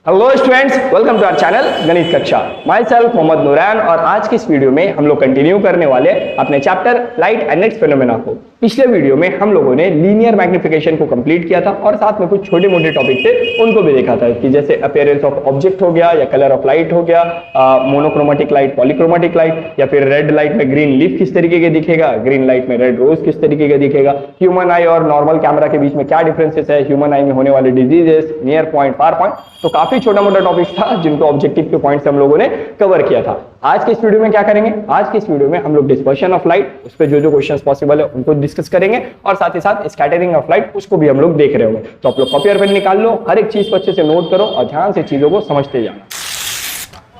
Hello students, welcome to our channel गणित कक्षा। My self Mohammad Nooran और आज की इस वीडियो में हम लोग कंटिन्यू करने वाले अपने chapter light and it's phenomena को। पिछले वीडियो में हम लोगों ने लीनियर मैग्निफिकेशन को कंप्लीट किया था और साथ में कुछ छोटे मोटे टॉपिक थे उनको भी देखा था कि जैसे अपीयरेंस ऑफ ऑब्जेक्ट हो गया या कलर ऑफ लाइट हो गया, मोनोक्रोमेटिक लाइट, पॉलीक्रोमेटिक लाइट, या फिर रेड लाइट में ग्रीन लीफ किस तरीके के दिखेगा, ग्रीन लाइट में रेड रोज किस तरीके का दिखेगा, ह्यूमन आई और नॉर्मल कैमरा के बीच में क्या डिफरेंसेस है, ह्यूमन आई में होने वाले diseases, near point, far point. तो काफी छोटा मोटा टॉपिक था जिनको ऑब्जेक्टिव के पॉइंट्स हम लोगों ने कवर किया था। आज के इस वीडियो में क्या करेंगे, आज के इस वीडियो में हम लोग डिस्पर्शन ऑफ लाइट, उस पे जो क्वेश्चंस पॉसिबल है उनको डिस्कस करेंगे और साथ ही साथ स्कैटरिंग ऑफ लाइट उसको भी हम लोग देख रहे होंगे। तो आप लोग कॉपी और पेन निकाल लो, हर एक चीज को अच्छे से नोट करो और ध्यान से चीजों को समझते जाना।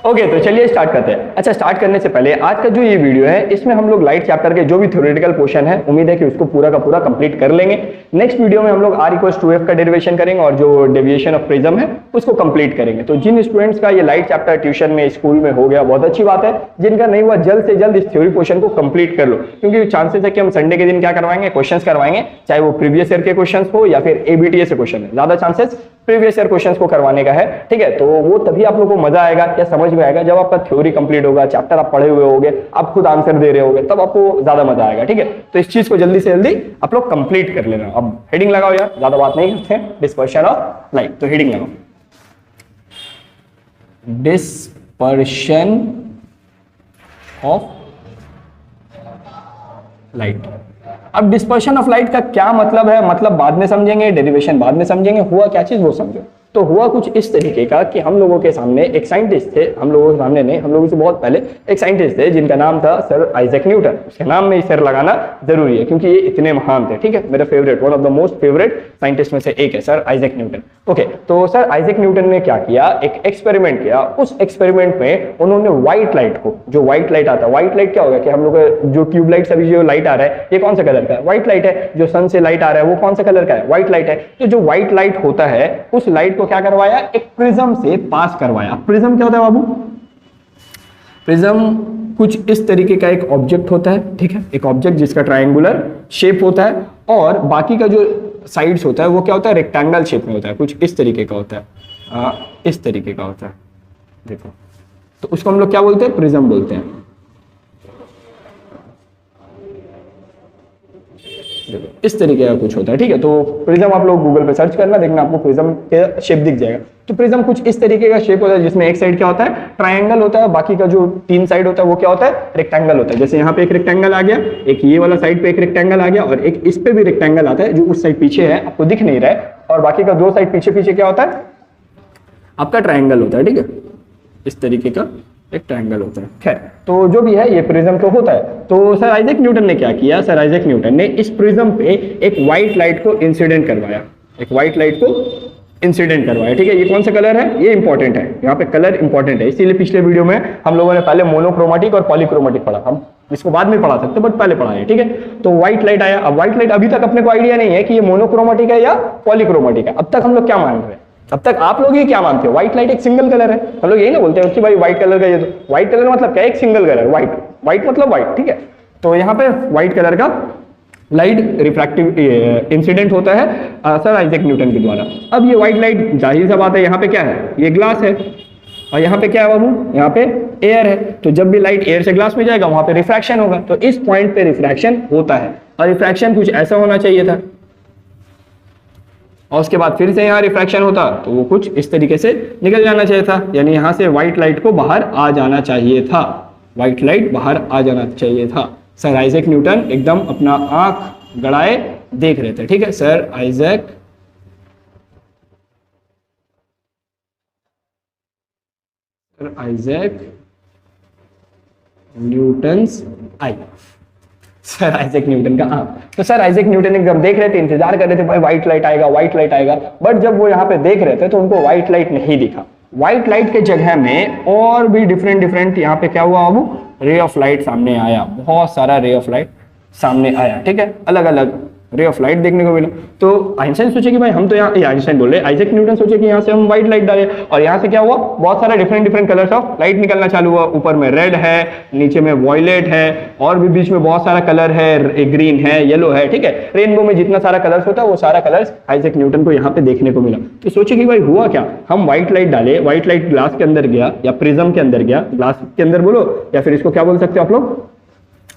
ओके, तो चलिए स्टार्ट करते हैं। अच्छा, स्टार्ट करने से पहले आज का जो ये वीडियो है इसमें हम लोग लाइट चैप्टर के जो भी थ्योरेटिकल पोर्शन है उम्मीद है कि उसको पूरा का पूरा कंप्लीट कर लेंगे। नेक्स्ट वीडियो में हम लोग R = 2F का डेरिवेशन करेंगे और जो डेविएशन ऑफ प्रिज्म है उसको कंप्लीट करेंगे। तो जिन स्टूडेंट्स का ये लाइट चैप्टर ट्यूशन में, स्कूल में हो गया, बहुत अच्छी बात है। जिनका नहीं हुआ जल्द से जल्द इस थ्योरी पोर्शन को कंप्लीट कर लो, क्योंकि चांसेस है कि हम संडे के दिन क्या करवाएंगे, क्वेश्चंस करवाएंगे, चाहे वो प्रीवियस ईयर के क्वेश्चंस हो या फिर ABTS से क्वेश्चन है। ज्यादा चांसेस प्रीवियस ईयर क्वेश्चंस को करवाने का है, ठीक है। तो वो तभी आप लोगों को मजा आएगा या समझ में आएगा जब आपका थ्योरी कंप्लीट होगा, चैप्टर आप पढ़े हुए होगे, आप खुद आंसर दे रहे होगे, तब आपको ज्यादा मजा आएगा, ठीक है। तो इस चीज को जल्दी से जल्दी आप लोग कंप्लीट कर लेना। अब हेडिंग लगाओ यार, ज्यादा बात नहीं करते हैं, डिस्पर्शन ऑफ लाइट। तो हेडिंग लगाओ, डिस्पर्शन ऑफ लाइट। अब डिस्पर्शन ऑफ लाइट का क्या मतलब है, मतलब बाद में समझेंगे, डेरिवेशन बाद में समझेंगे, हुआ क्या चीज वो समझो। तो हुआ कुछ इस तरीके का कि हम लोगों के सामने एक साइंटिस्ट थे, हम लोगों के सामने नहीं, हम लोगों से बहुत पहले एक साइंटिस्ट थे जिनका नाम था सर आइजैक न्यूटन। उसके नाम में सर लगाना जरूरी है क्योंकि ये इतने महान थे, ठीक है। मेरा favourite, one of the most favourite scientist में से एक है सर आइजैक न्यूटन। ओके, तो सर आइजैक न्यूटन ने क्या किया, एक एक्सपेरिमेंट किया। उस एक्सपेरिमेंट में उन्होंने व्हाइट लाइट को, जो व्हाइट लाइट आता है, व्हाइट लाइट क्या होगा कि हम लोग जो ट्यूबलाइट अभी जो लाइट आ रहा है ये कौन सा कलर का है, व्हाइट लाइट है। जो सन से लाइट आ रहा है वो कौन सा कलर का है, व्हाइट लाइट है। तो जो व्हाइट लाइट होता है उस लाइट को क्या करवाया, एक प्रिज्म से पास करवाया। प्रिज्म क्या होता है बाबू, प्रिज्म कुछ इस तरीके का एक ऑब्जेक्ट होता है, ठीक है। एक ऑब्जेक्ट जिसका ट्रायंगुलर शेप होता है और बाकी का जो साइड्स होता है वो क्या होता है, रेक्टेंगल शेप में होता है, कुछ इस तरीके का होता है, इस तरीके का होता है, देखो। तो उसको हम लोग क्या बोलते हैं, प्रिज्म बोलते हैं। इस तरीके का कुछ होता है, ठीक है। तो प्रिज्म आप लोग गूगल पे सर्च करना, देखना आपको प्रिज्म के शेप दिख जाएगा। तो प्रिज्म कुछ इस तरीके का शेप होता है जिसमें एक साइड क्या होता है, ट्रायंगल होता है, बाकी का जो 3 साइड होता है वो क्या होता है, रेक्टेंगल होता है। जैसे यहाँ पे एक रेक्टेंगल आ गया, एक ये वाला साइड पे एक रेक्टेंगल आ गया और एक इस पे भी रेक्टेंगल आता है जो उस साइड पीछे है, आपको दिख नहीं रहा है, और बाकी का 2 साइड पीछे पीछे क्या होता है, आपका ट्रायंगल होता है, ठीक है। इस तरीके का एक ट्रायंगल होता है। खैर, तो जो भी है ये प्रिज्म तो होता है। तो सर आइजैक न्यूटन ने क्या किया, सर आइजैक न्यूटन ने इस प्रिज्म पे एक व्हाइट लाइट को इंसिडेंट करवाया, एक व्हाइट लाइट को इंसिडेंट करवाया, ठीक है। ये कौन सा कलर है, ये इंपॉर्टेंट है, यहाँ पे कलर इंपॉर्टेंट है। इसीलिए पिछले वीडियो में हम लोगों ने पहले मोनोक्रोमेटिक और पॉलीक्रोमेटिक पढ़ा, हम इसको बाद में पढ़ा सकते बट पहले पढ़ा है, ठीक है। तो व्हाइट लाइट आया। अब व्हाइट लाइट अभी तक अपने को आइडिया नहीं है कि ये मोनोक्रोमेटिक है या पॉलीक्रोमेटिक है। अब तक हम लोग क्या मान रहे हैं, अब तक आप लोग ये क्या मानते हो, व्हाइट लाइट एक सिंगल कलर है। हम लोग यही ना बोलते हैं कि भाई व्हाइट कलर का, ये तो व्हाइट कलर मतलब क्या है, एक सिंगल कलर, व्हाइट, व्हाइट मतलब व्हाइट, ठीक है। तो यहाँ पे व्हाइट कलर का लाइट रिफ्रैक्टिव इंसिडेंट होता है सर आइजैक न्यूटन के द्वारा। अब ये व्हाइट लाइट, जाहिर सा बात है, यहाँ पे क्या है, ये ग्लास है और यहाँ पे क्या है बाबू, यहाँ पे एयर है। तो जब भी लाइट एयर से ग्लास में जाएगा वहां पे रिफ्रैक्शन होगा। तो इस पॉइंट पे रिफ्रैक्शन होता है और रिफ्रैक्शन कुछ ऐसा होना चाहिए था, और उसके बाद फिर से यहाँ रिफ्रैक्शन होता तो वो कुछ इस तरीके से निकल जाना चाहिए था, यानी यहाँ से व्हाइट लाइट को बाहर आ जाना चाहिए था, व्हाइट लाइट बाहर आ जाना चाहिए था। सर आइजैक न्यूटन एकदम अपना आंख गड़ाए देख रहे थे, ठीक है। सर आइजैक न्यूटन्स आई, सर आइजैक न्यूटन का आंख। तो सर आइजैक न्यूटन एकदम देख रहे थे, इंतजार कर रहे थे भाई व्हाइट लाइट आएगा, व्हाइट लाइट आएगा। बट जब वो यहाँ पे देख रहे थे तो उनको व्हाइट लाइट नहीं दिखा। व्हाइट लाइट के जगह में और भी डिफरेंट यहाँ पे क्या हुआ बाबू, रे ऑफ लाइट सामने आया, बहुत सारा रे ऑफ लाइट सामने आया, ठीक है। अलग अलग रे ऑफ लाइट देखने को मिला। तो आइंस्टाइन सोचे कि भाई हम तो यहाँ, आइंस्टाइन बोल रहे, आइजैक न्यूटन सोचे कि यहाँ से हम व्हाइट लाइट डालें, और यहाँ से क्या हुआ, बहुत सारा different different colours of light निकलना चालू हुआ। ऊपर में रेड है, नीचे में वॉयलेट है, और भी बीच में बहुत सारा कलर है, ग्रीन है, येलो है, ठीक है। रेनबो में जितना सारा कलर्स होता है वो सारा कलर्स आइजैक न्यूटन को यहाँ पे देखने को मिला। तो सोचे कि भाई हुआ क्या, हम व्हाइट लाइट डाले, व्हाइट लाइट ग्लास के अंदर गया या प्रिज्म के अंदर गया, ग्लास के अंदर बोलो या फिर इसको क्या बोल सकते हो आप लोग,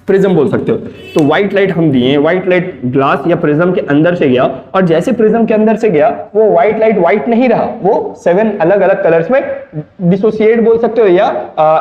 प्रिज्म बोल सकते हो। तो व्हाइट लाइट हम दिए, व्हाइट लाइट ग्लास या प्रिज्म के अंदर से गया, और जैसे प्रिज्म के अंदर से गया वो व्हाइट लाइट व्हाइट नहीं रहा, वो 7 अलग अलग कलर्स में डिसोसिएट बोल सकते हो या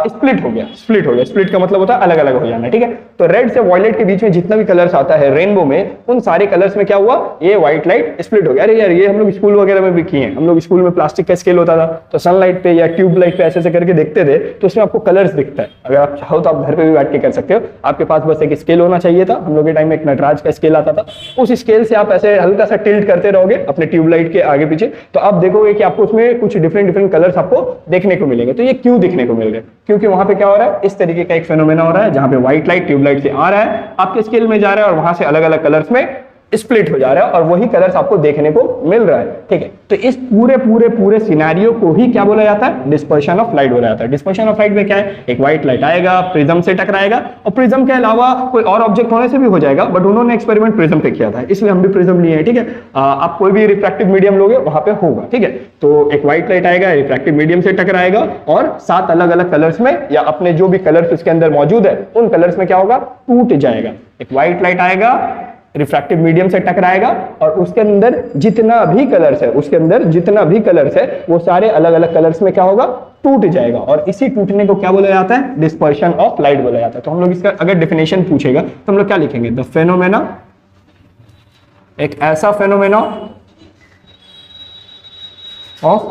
स्प्लिट हो गया। स्प्लिट हो गया, स्प्लिट का मतलब होता है अलग अलग हो जाना, ठीक है। तो रेड से वॉयलेट के बीच में जितना भी कलर्स आता है रेनबो में, उन सारे कलर्स में क्या हुआ, ये व्हाइट लाइट स्प्लिट हो गया। अरे यार ये हम लोग स्कूल वगैरह में भी किए हैं, हम लोग स्कूल में प्लास्टिक का स्केल होता था, तो सनलाइट पे या ट्यूब लाइट पे ऐसे ऐसे करके देखते थे, तो उसमें आपको कलर्स दिखता है। अगर आप चाहो तो आप घर पे भी बैठ के कर सकते हो, आपके पास बस एक स्केल चाहिए था। हम लोग के टाइम में एक नटराज का स्केल आता था, उस स्केल से आप ऐसे हल्का सा टिल्ट करते रहोगे अपने ट्यूबलाइट के आगे पीछे, तो आप देखोगे कि आपको उसमें कुछ डिफरेंट डिफरेंट कलर्स आपको देखने को मिलेंगे। तो ये क्यों दिखने को मिल रहे हैं, क्योंकि वहां पे क्या हो रहा है, इस तरीके का एक फेनोमेना हो रहा है जहां पे व्हाइट लाइट ट्यूबलाइट से आ रहा है, आपके स्केल में जा रहा है, और वहां से अलग अलग कलर्स में स्प्लिट हो जा रहा है, और वही कलर्स आपको देखने को मिल रहा है, ठीक है। तो इस पूरे सिनेरियो को ही क्या बोला जाता है, डिस्पर्शन ऑफ लाइट बोला जाता है। डिस्पर्शन ऑफ लाइट में क्या है, एक व्हाइट लाइट आएगा, प्रिज्म से टकराएगा, और प्रिज्म के अलावा कोई और ऑब्जेक्ट होने से भी हो जाएगा, बट उन्होंने एक्सपेरिमेंट प्रिज्म पे किया था, इसलिए हम भी प्रिज्म लिए हैं, ठीक है। आप कोई भी रिफ्रैक्टिव मीडियम लोगे वहां पे होगा, ठीक है। तो एक व्हाइट लाइट आएगा, रिफ्रैक्टिव मीडियम से टकराएगा, और 7 अलग अलग कलर्स में या अपने जो भी कलर्स उसके अंदर मौजूद है उन कलर्स में क्या होगा, टूट जाएगा। एक व्हाइट लाइट आएगा, रिफ्रैक्टिव मीडियम से टकराएगा, और उसके अंदर जितना भी कलर्स है, उसके अंदर जितना भी कलर्स है वो सारे अलग अलग कलर्स में क्या होगा, टूट जाएगा। और इसी टूटने को क्या बोला जाता है, डिस्पर्शन ऑफ लाइट बोला जाता है। तो हम लोग इसका अगर डेफिनेशन पूछेगा तो हम लोग क्या लिखेंगे, द फेनोमेना, एक ऐसा फेनोमेना ऑफ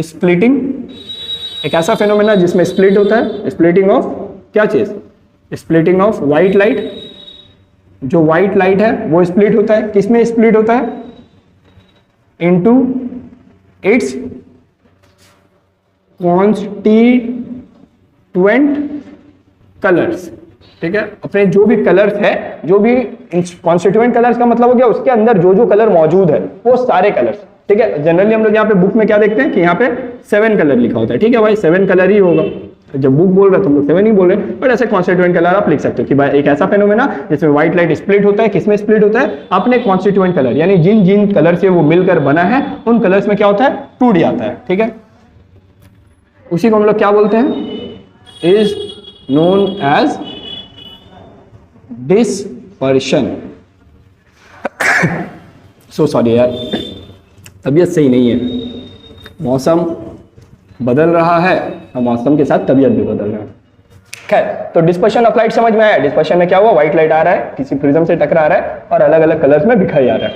स्प्लिटिंग, एक ऐसा फेनोमेना जिसमें स्प्लिट होता है, स्प्लिटिंग ऑफ क्या चीज, स्प्लिटिंग ऑफ व्हाइट लाइट। जो व्हाइट लाइट है वो स्प्लिट होता है, किसमें स्प्लिट होता है, इनटू इट्स कॉन्स्टिट्यूएंट कलर्स, ठीक है। अपने जो भी कलर्स है, जो भी कॉन्स्टिट्यूएंट कलर्स का मतलब हो गया उसके अंदर जो जो कलर मौजूद है वो सारे कलर्स, ठीक है। जनरली हम लोग यहाँ पे बुक में क्या देखते हैं कि यहाँ पे 7 कलर लिखा होता है, ठीक है भाई, 7 कलर ही होगा। जब बुक बोल रहे तो हम लोग 7 ही बोल रहे हैं, बट ऐसे कॉन्स्टिट्यूएंट कलर आप लिख सकते हो कि भाई एक ऐसा फेनोमेना जिसमें व्हाइट लाइट स्प्लिट होता है, किसमें स्प्लिट होता है, अपने कॉन्स्टिट्यूएंट कलर, यानी जिन जिन कलर से वो मिलकर बना है उन कलर्स में क्या होता है, टूट जाता है, ठीक है। उसी को हम लोग क्या बोलते हैं, is known as dispersion. So sorry यार, तबीयत सही नहीं है, मौसम बदल रहा है और मौसम के साथ तबीयत भी बदल रहा है। खैर, तो डिस्पर्शन ऑफ लाइट समझ में आया। डिस्पर्शन में क्या हुआ, व्हाइट लाइट आ रहा है, किसी प्रिज्म से टकरा रहा है और अलग अलग कलर्स में बिखर जा रहा है।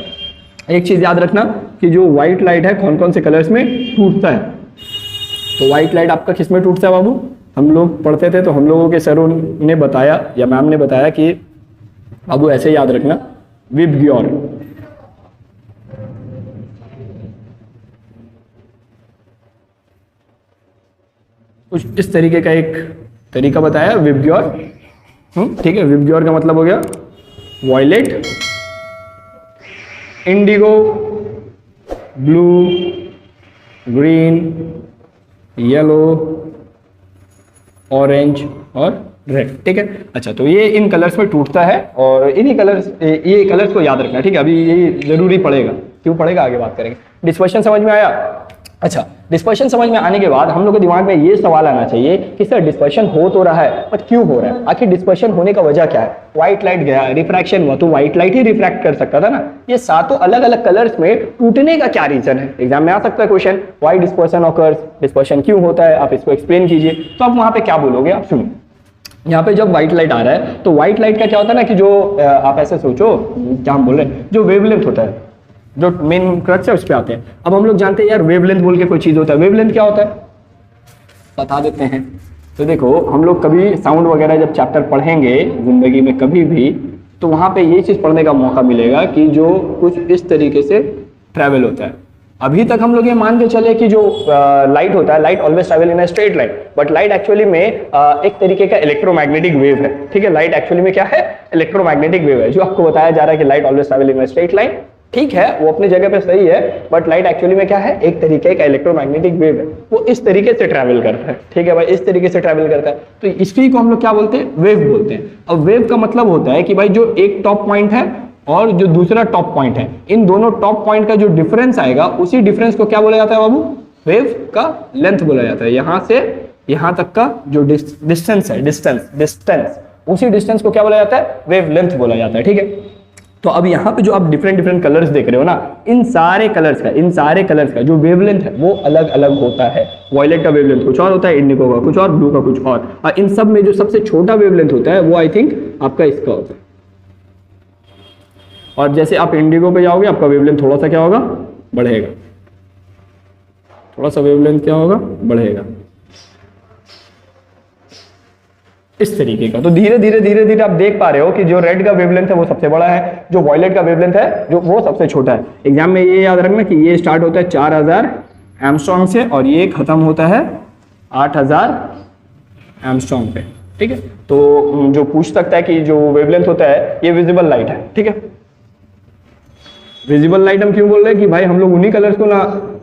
एक चीज याद रखना कि जो व्हाइट लाइट है कौन कौन से कलर्स में टूटता है। तो व्हाइट लाइट आपका किस में टूटता है बाबू, हम लोग पढ़ते थे तो हम लोगों के सरों ने बताया या मैम ने बताया कि बाबू ऐसे याद रखना, विबग्योर, कुछ इस तरीके का एक तरीका बताया, विबग्योर, ठीक है। विबग्योर का मतलब हो गया violet, indigo, blue, green, yellow, orange और रेड, ठीक है। अच्छा, तो ये इन कलर्स में टूटता है और इन्हीं कलर्स, ये कलर्स को याद रखना, ठीक है। अभी ये जरूरी पड़ेगा, क्यों पड़ेगा आगे बात करेंगे। डिस्पर्शन समझ में आया। अच्छा, डिस्पर्शन समझ में आने के बाद हम लोग के दिमाग में ये सवाल आना चाहिए कि सर डिस्पर्शन हो तो रहा है बट क्यों हो रहा है, आखिर डिस्पर्शन होने का वजह क्या है। व्हाइट लाइट गया, रिफ्रैक्शन हुआ, तो व्हाइट लाइट ही रिफ्रैक्ट कर सकता था ना। ये सातों अलग अलग कलर्स में टूटने का क्या रीजन है, एग्जाम में आ सकता है question, why dispersion occurs, dispersion क्यों होता है, आप इसको एक्सप्लेन कीजिए। तो आप वहां पे क्या बोलोगे, आप सुनिए। यहाँ पे जब व्हाइट लाइट आ रहा है तो व्हाइट लाइट का क्या होता है ना कि जो आप ऐसे सोचो, क्या हम बोल रहे हैं, जो वेवलेंथ होता है, जो मेन क्रक्स है उस पे आते हैं। अब हम लोग जानते हैं यार वेवलेंथ बोल के कोई चीज होता है, वेवलेंथ क्या होता है बता देते हैं। तो देखो, हम लोग कभी साउंड वगैरह जब चैप्टर पढ़ेंगे जिंदगी में कभी भी, तो वहां पे ये चीज पढ़ने का मौका मिलेगा कि जो कुछ इस तरीके से ट्रैवल होता है, अभी तक हम लोग ये मान के चले कि जो लाइट होता है, light always travel in a straight line, but light actually में एक तरीके का इलेक्ट्रोमैग्नेटिक वेव है, ठीक है। लाइट एक्चुअली में क्या है, इलेक्ट्रोमैग्नेटिक वेव है। जो आपको बताया जा रहा है कि light always travel in a straight line, ठीक है, वो अपनी जगह पे सही है, बट लाइट एक्चुअली में क्या है, एक तरीके का इलेक्ट्रोमैग्नेटिक वेव है, वो इस तरीके से ट्रैवल करता है, ठीक है भाई, इस तरीके से ट्रैवल करता है। तो इसी को हम लोग क्या बोलते हैं, वेव बोलते हैं। अब वेव का मतलब होता है कि भाई जो एक टॉप पॉइंट है और जो दूसरा टॉप पॉइंट है, इन दोनों टॉप पॉइंट का जो डिफरेंस आएगा, उसी डिफरेंस को क्या बोला जाता है बाबू, वेव का लेंथ बोला जाता है। यहां से यहां तक का जो डिस्टेंस है, डिस्टेंस, उसी डिस्टेंस को क्या बोला जाता है, वेव लेंथ बोला जाता है, ठीक है। तो अब यहाँ पे जो आप डिफरेंट कलर्स देख रहे हो ना, इन सारे कलर्स का जो वेवलेंथ है वो अलग अलग होता है। वॉयलेट का वेवलेंथ कुछ और होता है, इंडिगो का कुछ और, ब्लू का कुछ और इन सब में जो सबसे छोटा वेवलेंथ होता है वो आई थिंक आपका इसका होता है। और जैसे आप इंडिगो पे जाओगे, आपका वेवलेंथ थोड़ा सा क्या होगा, बढ़ेगा, थोड़ा सा वेवलेंथ क्या होगा, बढ़ेगा, इस तरीके का। तो धीरे धीरे आप देख पा रहे हो कि जो रेड का वेवलेंथ है वो सबसे बड़ा है, जो वॉयलेट का वेवलेंथ है जो वो सबसे छोटा है। एग्जाम में ये याद रखना कि ये स्टार्ट होता है 4000 एंगस्ट्रॉम से और ये खत्म होता है 8000 एंगस्ट्रॉम पे, ठीक है। तो जो पूछ सकता है कि जो वेवलेंथ होता है ये विजिबल लाइट है, ठीक है। विजिबल लाइट हम क्यों बोल रहे हैं कि भाई हम लोग उन्हीं कलर्स को ना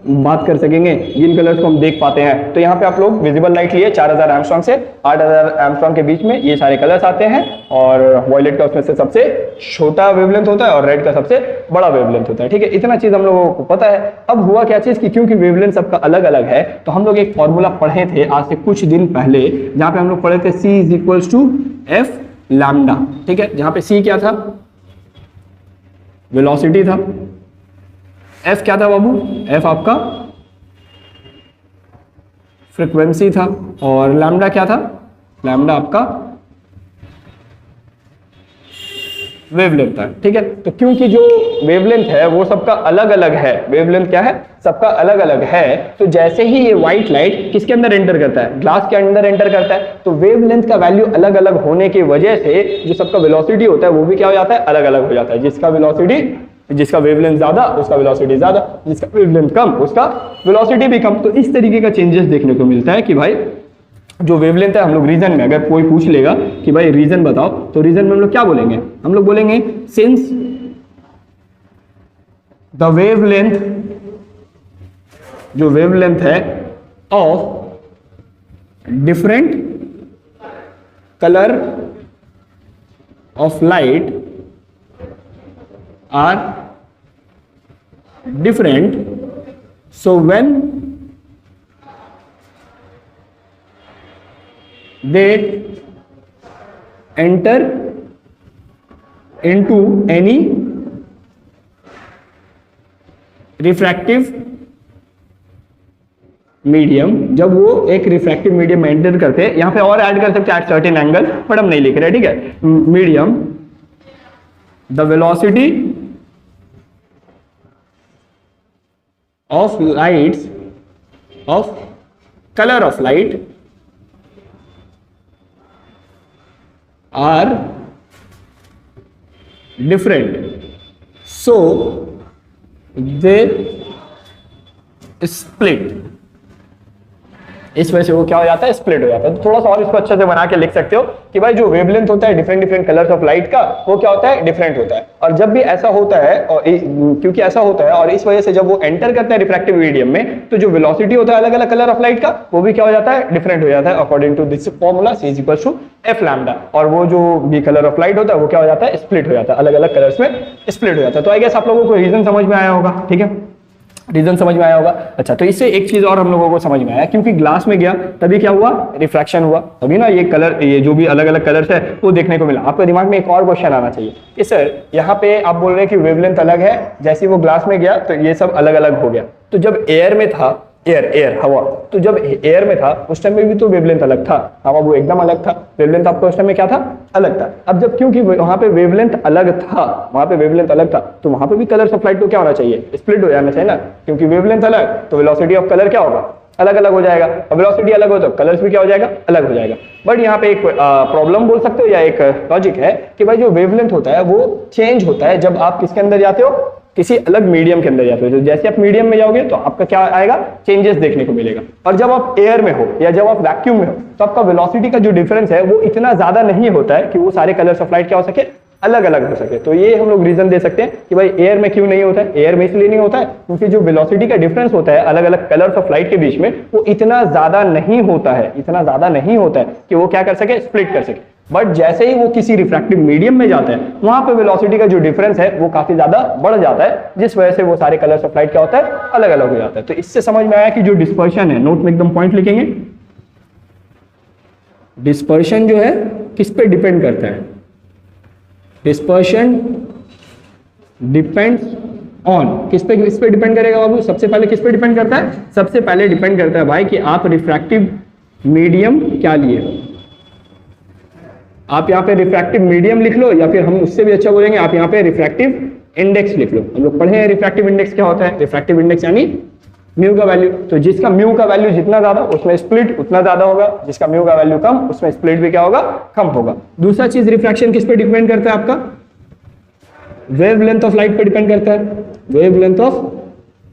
बात कर सकेंगे जिन कलर्स को हम देख पाते हैं। तो यहाँ पे आप लोग विजिबल लाइट लिए 4000 एंगस्ट्रॉम से 8000 एंगस्ट्रॉम के बीच में ये सारे कलर्स आते हैं, और वॉयलेट का उसमें से सबसे छोटा वेवलेंथ होता है और रेड का सबसे बड़ा वेवलेंथ होता है, ठीक है। इतना चीज हम लोगों को पता है। अब हुआ क्या चीज कि क्योंकि वेवलेंथ सबका अलग अलग है, तो हम लोग एक फॉर्मूला पढ़े थे आज से कुछ दिन पहले, जहां पे हम लोग पढ़े थे C = F लैम्डा, ठीक है। जहां पे C क्या था, वेलोसिटी था, F क्या था बाबू, F आपका फ्रीक्वेंसी था, और लैम्डा क्या था, लैम्डा आपका वेवलेंथ था, ठीक है। तो क्योंकि जो वेवलेंथ है वो सबका अलग अलग है, वेवलेंथ क्या है, सबका अलग अलग है, तो जैसे ही ये व्हाइट लाइट किसके अंदर एंटर करता है, ग्लास के अंदर एंटर करता है, तो वेवलेंथ का वैल्यू अलग अलग होने की वजह से जो सबका वेलोसिटी होता है वो भी क्या हो जाता है, अलग अलग हो जाता है। जिसका वेवलेंथ ज्यादा उसका वेलोसिटी ज्यादा, जिसका वेवलेंथ कम उसका वेलोसिटी भी कम। तो इस तरीके का चेंजेस देखने को मिलता है कि भाई जो वेवलेंथ है, हम लोग रीजन में अगर कोई पूछ लेगा कि भाई रीजन बताओ, तो रीजन में हम लोग क्या बोलेंगे, हम लोग बोलेंगे सिंस द वेवलेंथ, जो वेवलेंथ है of different colour of light are different, so when they enter into any refractive medium, जब वो एक रिफ्रैक्टिव मीडियम में एंटर करते हैं, यहां पे और ऐड कर सकते हैं एट सर्टेन एंगल, बट हम नहीं लिख रहे, ठीक है। Medium, the velocity of lights, of color of light are different, so they split। इस वजह से वो क्या हो जाता है, स्प्लिट हो जाता है। तो थोड़ा सा और इसको अच्छे से बना के लिख सकते हो कि भाई जो वेवलेंथ होता है डिफरेंट कलर्स ऑफ लाइट का, वो क्या होता है, डिफरेंट होता है। और जब भी ऐसा होता है, और क्योंकि ऐसा होता है और इस वजह से जब वो एंटर करता है रिफ्रैक्टिव मीडियम में, तो जो वेलोसिटी होता है अलग अलग कलर ऑफ लाइट का, वो भी क्या हो जाता है, डिफरेंट हो जाता है according to this formula C = F lambda. और वो जो भी कलर ऑफ लाइट होता है वो क्या हो जाता है, स्प्लिट हो जाता है, अलग अलग कलर्स में स्प्लिट हो जाता है। तो आई गेस आप लोगों को रीजन समझ में आया होगा, ठीक है, रीजन समझ में आया होगा। अच्छा, तो इससे एक चीज और हम लोगों को समझ में आया, क्योंकि ग्लास में गया तभी क्या हुआ, रिफ्रैक्शन हुआ, तभी ना ये कलर, ये जो भी अलग अलग कलर्स है वो देखने को मिला। आपके दिमाग में एक और क्वेश्चन आना चाहिए कि सर यहाँ पे आप बोल रहे हैं कि वेवलेंथ अलग है, जैसे ही वो ग्लास में गया तो ये सब अलग अलग हो गया। तो जब एयर में था, एयर हवा, तो जब एयर में था उस टाइम में भी तो वेवलेंथ अलग था, हवा वो एकदम अलग था, वेवलेंथ आपका उस टाइम में क्या था, अलग था। अब जब क्योंकि वहां पे वेवलेंथ अलग था, वहां पे वेवलेंथ अलग था, तो वहां पे भी कलर्स ऑफ लाइट को क्या होना चाहिए, स्प्लिट हो जाना चाहिए ना, क्योंकि वेवलेंथ अलग तो वेलोसिटी ऑफ कलर क्या होगा, अलग अलग हो जाएगा। और वेलोसिटी अलग हो तो कलर्स भी क्या हो जाएगा, अलग हो जाएगा। बट यहाँ पे एक प्रॉब्लम बोल सकते हो या एक लॉजिक है कि भाई जो वेवलेंथ होता है वो चेंज होता है जब आप किसके अंदर जाते हो, किसी अलग मीडियम के अंदर जाते हो। तो जैसे आप मीडियम में जाओगे तो आपका क्या आएगा, चेंजेस देखने को मिलेगा। और जब आप एयर में हो या जब आप वैक्यूम में हो तो आपका वेलोसिटी का जो डिफरेंस है वो इतना ज्यादा नहीं होता है कि वो सारे कलर्स ऑफ लाइट क्या हो सके, अलग अलग हो सके। तो ये हम लोग रीजन दे सकते हैं कि भाई एयर में क्यों नहीं होता है। एयर में इसलिए नहीं होता है क्योंकि जो वेलोसिटी का डिफरेंस होता है अलग अलग कलर्स ऑफ लाइट के बीच में वो इतना ज्यादा नहीं होता है, इतना ज्यादा नहीं होता है कि वो क्या कर सके, स्प्लिट कर सके। बट जैसे ही वो किसी रिफ्रैक्टिव मीडियम में जाता है वहां पे वेलोसिटी का जो डिफरेंस है वो काफी ज्यादा बढ़ जाता है, जिस वजह से वो सारे कलर्स ऑफ लाइट क्या होता है, अलग अलग हो जाता है। तो इससे समझ में आया कि जो डिस्पर्शन है, नोट में एकदम पॉइंट लिखेंगे, डिस्पर्शन जो है किस पे डिपेंड करता है, डिस्पर्शन डिपेंड्स ऑन, किस पे डिपेंड करेगा बाबू, सबसे पहले किस पे डिपेंड करता है, सबसे पहले डिपेंड करता है भाई कि आप रिफ्रैक्टिव मीडियम क्या लिए हो। आप यहाँ पे रिफ्रैक्टिव मीडियम लिख लो या फिर हम उससे भी अच्छा बोलेंगे आप यहाँ पे रिफ्रैक्टिव इंडेक्स लिख लो। हम लोग पढ़े हैं रिफ्रैक्टिव इंडेक्स क्या होता है, रिफ्रैक्टिव इंडेक्स यानी म्यू का वैल्यू। तो जिसका म्यू का वैल्यू जितना ज्यादा उसमें स्प्लिट उतना ज्यादा होगा, जिसका म्यू का वैल्यू कम उसमें स्प्लिट भी क्या होगा, कम होगा। दूसरा चीज रिफ्रैक्शन किस पे डिपेंड करता है, आपका वेवलेंथ ऑफ लाइट पे डिपेंड करता है। वेवलेंथ ऑफ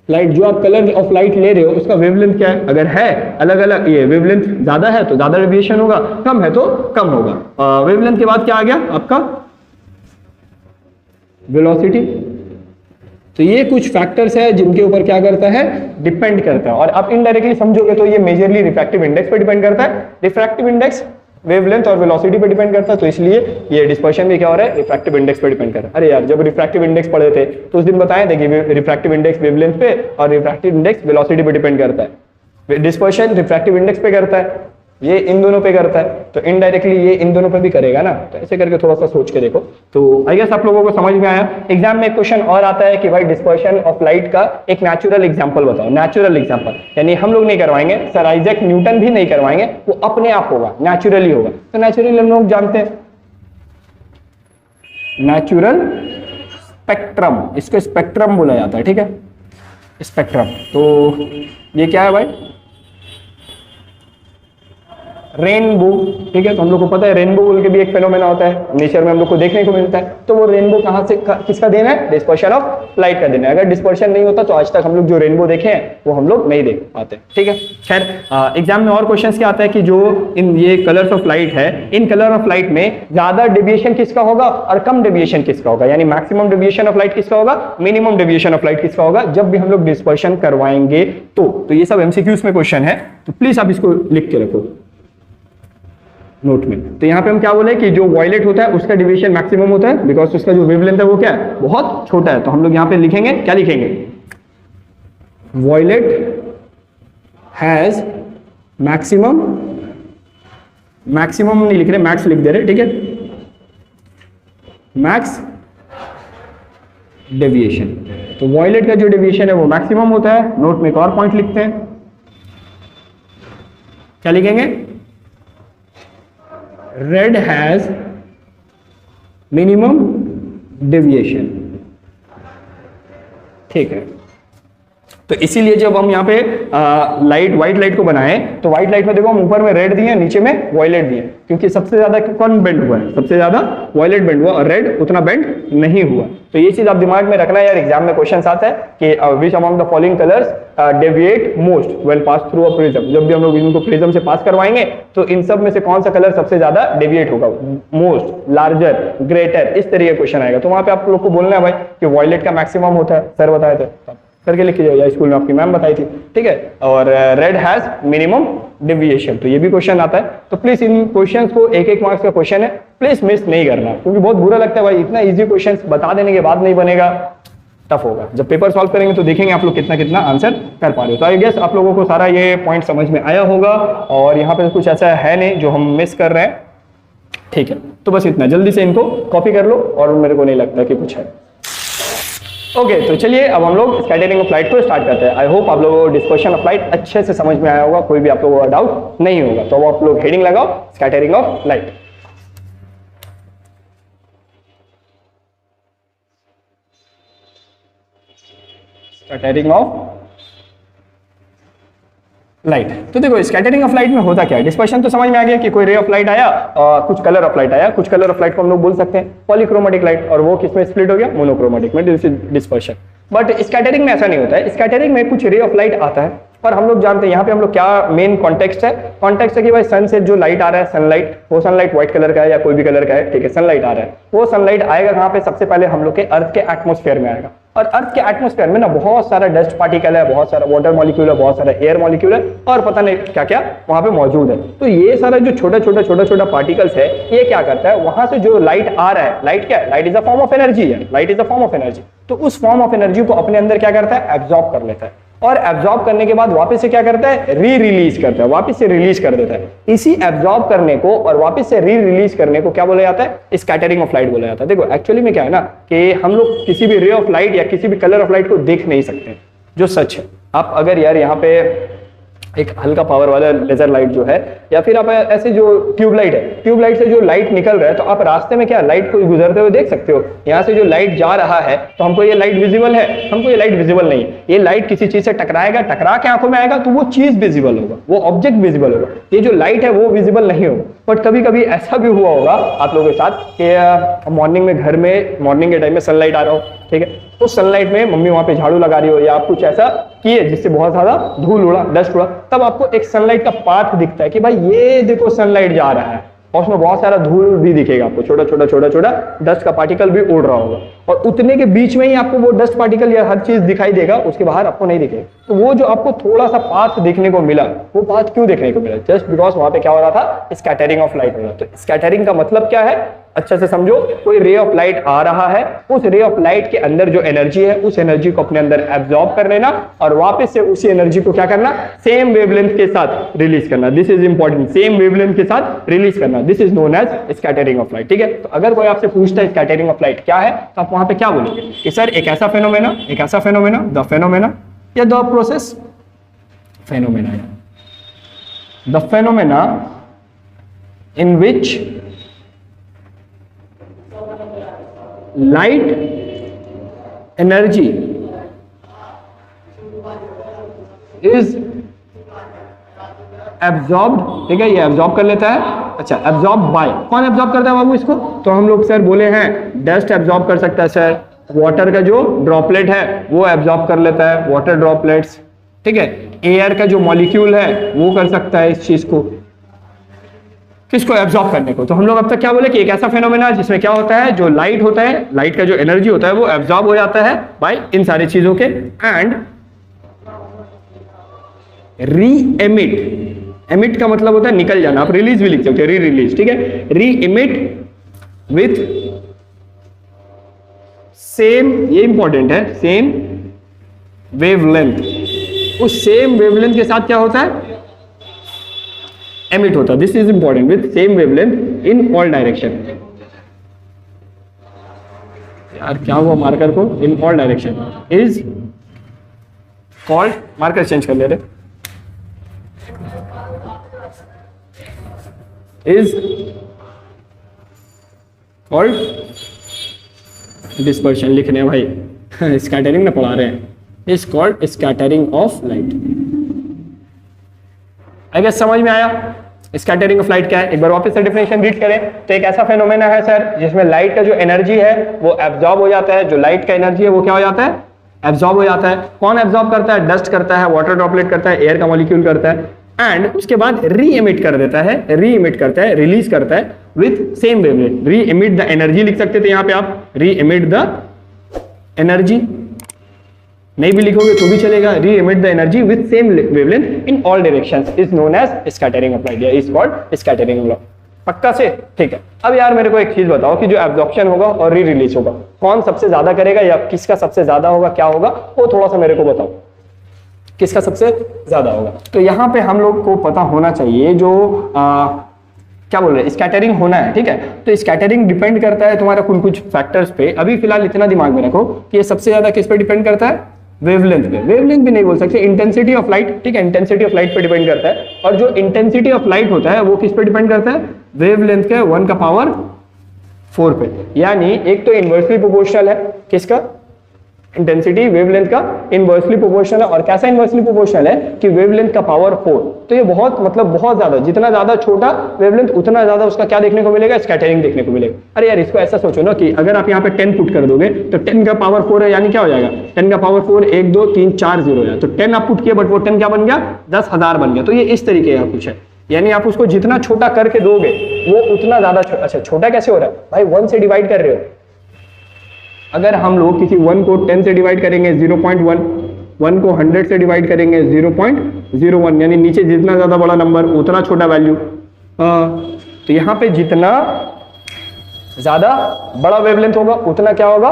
लाइट, जो आप कलर ऑफ लाइट ले रहे हो उसका वेवलेंथ क्या है, अगर है अलग अलग, ये वेवलेंथ ज्यादा है तो ज्यादा रेडिएशन होगा, कम है तो कम होगा। वेवलेंथ के बाद क्या आ गया आपका, वेलोसिटी। तो ये कुछ फैक्टर्स है जिनके ऊपर क्या करता है, डिपेंड करता है। और आप इनडायरेक्टली समझोगे तो ये मेजरली रिफ्रैक्टिव इंडेक्स पे डिपेंड करता है। रिफ्रैक्टिव इंडेक्स वेवलेंथ और वेलोसिटी पे डिपेंड करता है, तो इसलिए ये डिस्पर्शन भी क्या हो रहा है, रिफ्रैक्टिव इंडेक्स पे डिपेंड कर रहा है। अरे यार जब रिफ्रैक्टिव इंडेक्स पढ़े थे तो उस दिन बताए थे कि रिफ्रैक्टिव इंडेक्स वेवलेंथ पे और रिफ्रैक्टिव इंडेक्स वेलोसिटी पे डिपेंड करता है। डिस्पर्शन रिफ्रैक्टिव इंडेक्स पे करता है, ये इन दोनों पे करता है, तो इनडायरेक्टली ये इन दोनों पे भी करेगा ना। तो ऐसे करके थोड़ा सा सोच के देखो। तो आई गेस आप लोगों को समझ में आया। एग्जाम में एक क्वेश्चन और आता है कि भाई डिस्पर्शन ऑफ लाइट का एक नेचुरल एग्जांपल बताओ। नेचुरल एग्जांपल यानी हम लोग नहीं करवाएंगे, सर आइजैक न्यूटन भी नहीं करवाएंगे, वो अपने आप होगा, नेचुरली होगा। तो नेचुरली हम लोग जानते हैं नेचुरल स्पेक्ट्रम, इसको स्पेक्ट्रम बोला जाता है, ठीक है, स्पेक्ट्रम। तो ये क्या है भाई, रेनबो, ठीक है। तो हम लोग को पता है रेनबो बोल के भी एक फेनोमेना होता है, नेचर में हम लोग को देखने को मिलता है। तो वो रेनबो कहाँ से किसका देना है, डिस्पर्शन ऑफ लाइट का देना है। अगर डिस्पर्शन नहीं होता तो आज तक हम लोग जो रेनबो देखे हैं वो हम लोग नहीं देख पाते, ठीक है। खैर एग्जाम में और क्वेश्चन क्या आता है कि जो इन ये कलर्स ऑफ लाइट है, इन कलर ऑफ लाइट में ज्यादा डेविएशन किसका होगा और कम डेविएशन किसका होगा, यानी मैक्सिमम डेविएशन ऑफ लाइट किसका होगा, मिनिमम डेविएशन ऑफ लाइट किसका होगा, जब भी हम लोग डिस्पर्शन करवाएंगे। तो ये सब एमसीक्यूज में क्वेश्चन है, तो प्लीज आप इसको लिख के रखो नोट में। तो यहाँ पे हम क्या बोले कि जो वॉयलेट होता है उसका डिविएशन मैक्सिमम होता है, बिकॉज उसका जो वेवलेंथ है वो क्या है, बहुत छोटा है। तो हम लोग यहाँ पे लिखेंगे, क्या लिखेंगे, वॉयलेट हैज मैक्सिमम, मैक्सिमम नहीं लिख रहे, मैक्स लिख दे रहे, ठीक है, मैक्स डेविएशन। तो वॉयलेट का जो डेविएशन है वो मैक्सिमम होता है। नोट में एक और पॉइंट लिखते हैं, क्या लिखेंगे, रेड हैज मिनिमम डेविएशन, ठीक है। तो इसीलिए जब हम यहाँ पे लाइट, व्हाइट लाइट को बनाए तो व्हाइट लाइट में देखो हम ऊपर में रेड दिए, नीचे में वॉयलेट दिए, क्योंकि सबसे ज्यादा कौन बेंड हुआ है, सबसे ज्यादा वॉयलेट बेंड हुआ और रेड उतना बेंड नहीं हुआ। तो ये चीज आप दिमाग में रखना यार, एग्जाम में क्वेश्चन आता है कि which among the following colours deviate most when pass through a prism. जब भी हम लोग इनको प्रिज्म से पास करवाएंगे तो इन सब में से कौन सा कलर सबसे ज्यादा डेविएट होगा, मोस्ट, लार्जर, ग्रेटर, इस तरह का क्वेश्चन आएगा। तो वहां पे आप लोग को बोलना है भाई कि वॉयलेट का मैक्सिमम होता है, सर बताए थे, करके लिख लीजिए, स्कूल में आपकी मैम बताई थी, ठीक है। और रेड हैज मिनिमम डेविएशन, तो ये भी क्वेश्चन आता है। तो प्लीज इन क्वेश्चंस को, एक एक मार्क्स का क्वेश्चन है, प्लीज मिस नहीं करना, क्योंकि बहुत बुरा लगता है भाई इतना इजी क्वेश्चन बता देने के बाद नहीं बनेगा, टफ होगा। जब पेपर सॉल्व करेंगे तो देखेंगे आप लोग कितना कितना आंसर कर पा रहे हो। तो आई गेस आप लोगों को सारा ये पॉइंट समझ में आया होगा, और यहाँ पे कुछ ऐसा है नहीं जो हम मिस कर रहे हैं, ठीक है। तो बस इतना, जल्दी से इनको कॉपी कर लो, और मेरे को नहीं लगता कि कुछ है। ओके, तो चलिए अब हम लोग स्कैटरिंग ऑफ लाइट को स्टार्ट करते हैं। आई होप आप लोगों को डिस्पर्शन ऑफ लाइट अच्छे से समझ में आया होगा, कोई भी आप लोगों का डाउट नहीं होगा। तो अब आप लोग हेडिंग लगाओ, scattering of light. Scattering of light. तो देखो स्कैटरिंग ऑफ लाइट में होता क्या है, डिस्पर्शन तो समझ में आ गया कि कोई रे ऑफ लाइट आया, कुछ कलर ऑफ लाइट आया, कुछ कलर ऑफ लाइट को हम लोग बोल सकते हैं पॉलीक्रोमेटिक लाइट, और वो किसमें स्प्लिट हो गया, मोनोक्रोमेटिक में, डिस्पर्शन। बट स्कैटरिंग में ऐसा नहीं होता है। स्कैटरिंग में कुछ रे ऑफ लाइट आता है और हम लोग जानते हैं यहाँ पे हम लोग क्या मेन कॉन्टेक्स्ट है, कॉन्टेक्स्ट है कि भाई सन से जो लाइट आ रहा है सनलाइट, वो सनलाइट व्हाइट कलर का है या कोई भी कलर का है, ठीक है, सनलाइट आ रहा है, वो सनलाइट आएगा कहाँ पे, सबसे पहले हम लोग के अर्थ के एटमोस्फेयर में आएगा। और अर्थ के एटमोस्फेयर में ना बहुत सारा डस्ट पार्टिकल है, बहुत सारा वाटर मॉलिक्यूल है, बहुत सारा एयर मॉलिक्यूल है और पता नहीं क्या क्या वहां पे मौजूद है। तो ये सारा जो छोटा छोटा पार्टिकल्स है ये क्या करता है, वहां से जो लाइट आ रहा है, लाइट क्या है, light is a form of energy है, light is a form of energy. तो उस फॉर्म ऑफ एनर्जी को अपने अंदर क्या करता है, एब्जॉर्ब कर लेता है और एब्जॉर्ब करने के बाद वापस से क्या करता है, री रिलीज करता है, वापस से रिलीज कर देता है। इसी एब्जॉर्ब करने को और वापस से री रिलीज करने को क्या बोला जाता है, स्कैटरिंग ऑफ लाइट बोला जाता है। देखो एक्चुअली में क्या है ना कि हम लोग किसी भी रे ऑफ लाइट या किसी भी कलर ऑफ लाइट को देख नहीं सकते, जो सच है। आप अगर यार यहाँ पे एक हल्का पावर वाला लेजर लाइट जो है या फिर आप ऐसे जो ट्यूबलाइट है, ट्यूबलाइट से जो लाइट निकल रहा है तो आप रास्ते में क्या लाइट को गुजरते हुए देख सकते हो। यहाँ से जो लाइट जा रहा है तो हमको ये लाइट विजिबल है, हमको ये लाइट विजिबल नहीं है। ये लाइट किसी चीज से टकराएगा, टकरा के आंखों में आएगा तो वो चीज विजिबल होगा, वो ऑब्जेक्ट विजिबल होगा। ये जो लाइट है वो विजिबल नहीं होगा। बट कभी कभी ऐसा भी हुआ होगा आप लोगों के साथ कि मॉर्निंग में घर में मॉर्निंग के टाइम में सनलाइट आ रहा हो, ठीक है, उस सनलाइट में मम्मी वहां पे झाड़ू लगा रही हो या आप कुछ ऐसा किए जिससे बहुत ज्यादा धूल उड़ा, डस्ट उड़ा, तब आपको एक सनलाइट का पाथ दिखता है कि भाई ये देखो सनलाइट जा रहा है और उसमें बहुत सारा धूल भी दिखेगा आपको, छोटा छोटा डस्ट का पार्टिकल भी उड़ रहा होगा और उतने के बीच में ही आपको वो डस्ट पार्टिकल या हर चीज दिखाई देगा, उसके बाहर आपको नहीं दिखेगा। तो वो जो आपको थोड़ा सा पाथ देखने को मिला, वो पाथ क्यों देखने को मिला, जस्ट बिकॉज वहां पे क्या हो रहा था, स्कैटरिंग ऑफ लाइट हो रहा था। तो स्कैटरिंग का मतलब क्या है, अच्छा से समझो, कोई रे ऑफ लाइट आ रहा है, उस रे ऑफ लाइट के अंदर जो एनर्जी है उस एनर्जी को अपने अंदर एब्जॉर्ब कर लेना और वापस से उसी एनर्जी को क्या करना, सेम वेवलेंथ के साथ रिलीज करना। This is important, same wavelength के साथ रिलीज करना, this is known as scattering of light, ठीक है। तो अगर कोई आपसे पूछता है स्कैटरिंग ऑफ लाइट क्या है तो आप वहां पे क्या बोलेंगे कि सर एक ऐसा फेनोमेना, द फेनोमेना या the process, phenomena, the phenomena in which light energy is absorbed, ठीक है, ये एब्जॉर्ब कर लेता है। अच्छा, एब्जॉर्ब बाय, कौन एब्जॉर्ब करता है बाबू इसको, तो हम लोग सर बोले हैं डस्ट एब्जॉर्ब कर सकता है सर, वाटर का जो ड्रॉपलेट है वो एब्जॉर्ब कर लेता है, वाटर ड्रॉपलेट्स, ठीक है, एयर का जो मॉलिक्यूल है वो कर सकता है इस चीज को, किसको, एब्जॉर्ब करने को। तो हम लोग अब तक क्या बोले कि एक ऐसा फेनोमेना जिसमें क्या होता है, जो लाइट होता है, लाइट का जो एनर्जी होता है वो एब्जॉर्ब हो जाता है बाय इन सारी चीजों के एंड री एमिट, एमिट का मतलब होता है निकल जाना, आप रिलीज भी लिख सकते हो, री रिलीज, ठीक है, री इमिट विथ सेम, ये इंपॉर्टेंट है, सेम वेवलेंथ, उस सेम वेवलेंथ के साथ क्या होता है, एमिट होता है, this is important, with same wavelength in all direction. यार क्या हुआ मार्कर को, in all direction is called, marker change कर ले रहे, is called dispersion, लिखने हैं भाई स्कैटरिंग में पढ़ा रहे हैं, is called scattering of light। I guess समझ में आया स्कैटरिंग ऑफ लाइट क्या है। एक बार वापस से डेफिनेशन रीड करें तो एक ऐसा फेनोमेना है सर जिसमें लाइट का जो एनर्जी है वो एब्जॉर्ब हो जाता है, जो लाइट का एनर्जी है वो क्या हो जाता है, एब्जॉर्ब हो जाता है। कौन एब्जॉर्ब करता है, डस्ट करता है, वाटर ड्रॉपलेट करता है, एयर का मॉलिक्यूल करता है एंड उसके बाद री इमिट कर देता है, री इमिट करता है, रिलीज करता है विथ सेम वेवलेंथ। री इमिट द एनर्जी लिख सकते थे यहाँ पे आप, री इमिट द एनर्जी, नहीं भी लिखोगे तो भी चलेगा, re emit the energy with same wavelength in all directions is known as scattering of light, is called scattering of light. पक्का से, ठीक है। अब यार मेरे को एक चीज बताओ कि जो एब्जॉर्प्शन होगा और री रिलीज होगा कौन सबसे ज्यादा करेगा या किसका सबसे ज्यादा होगा, क्या होगा वो थोड़ा सा मेरे को बताओ, किसका सबसे ज्यादा होगा। तो यहाँ पे हम लोग को पता होना चाहिए जो क्या बोल रहे हैं, स्कैटरिंग होना है, ठीक है। तो स्कैटरिंग डिपेंड करता है तुम्हारा कुछ फैक्टर्स पे। अभी फिलहाल इतना दिमाग में रखो कि ये सबसे ज्यादा किस पे डिपेंड करता है, वेवलेंथ पे। वेवलेंथ भी नहीं बोल सकते, इंटेंसिटी ऑफ लाइट, ठीक है, इंटेंसिटी ऑफ लाइट पे डिपेंड करता है। और जो इंटेंसिटी ऑफ लाइट होता है वो किस पे डिपेंड करता है, वेवलेंथ के 1 का पावर 4 पे। यानी एक तो इनवर्सली प्रोपोर्शनल है किसका, इंटेंसिटी वेवलेंथ का इनवर्सली प्रोपोर्शनल है। और कैसा इनवर्सली प्रोपोर्शनल है कि वेवलेंथ का पावर 4। तो ये बहुत मतलब बहुत ज्यादा, जितना ज्यादा छोटा वेवलेंथ उतना ज्यादा उसका क्या देखने को मिलेगा, स्कैटरिंग देखने को मिलेगा। अरे यार इसको ऐसा सोचो ना कि अगर आप यहाँ पे 10 पुट कर दोगे तो 10 का पावर 4 है, यानी क्या हो जाएगा 10 का पावर 4 1 2 3 4 0 है, तो 10 आप पुट किया बट वो 10 क्या बन गया 10,000 बन गया। तो ये इस तरीके का कुछ है, यानी आप उसको जितना छोटा करके दोगे वो उतना ज्यादा अच्छा छोटा कैसे हो रहा है भाई, 1 से डिवाइड कर रहे हो। अगर हम लोग किसी 1 को 10 से डिवाइड करेंगे 0.1, 1 को 100 से डिवाइड करेंगे 0.01, यानी नीचे जितना ज्यादा बड़ा नंबर उतना छोटा वैल्यू। तो यहाँ पे जितना ज्यादा बड़ा वेवलेंथ होगा उतना क्या होगा,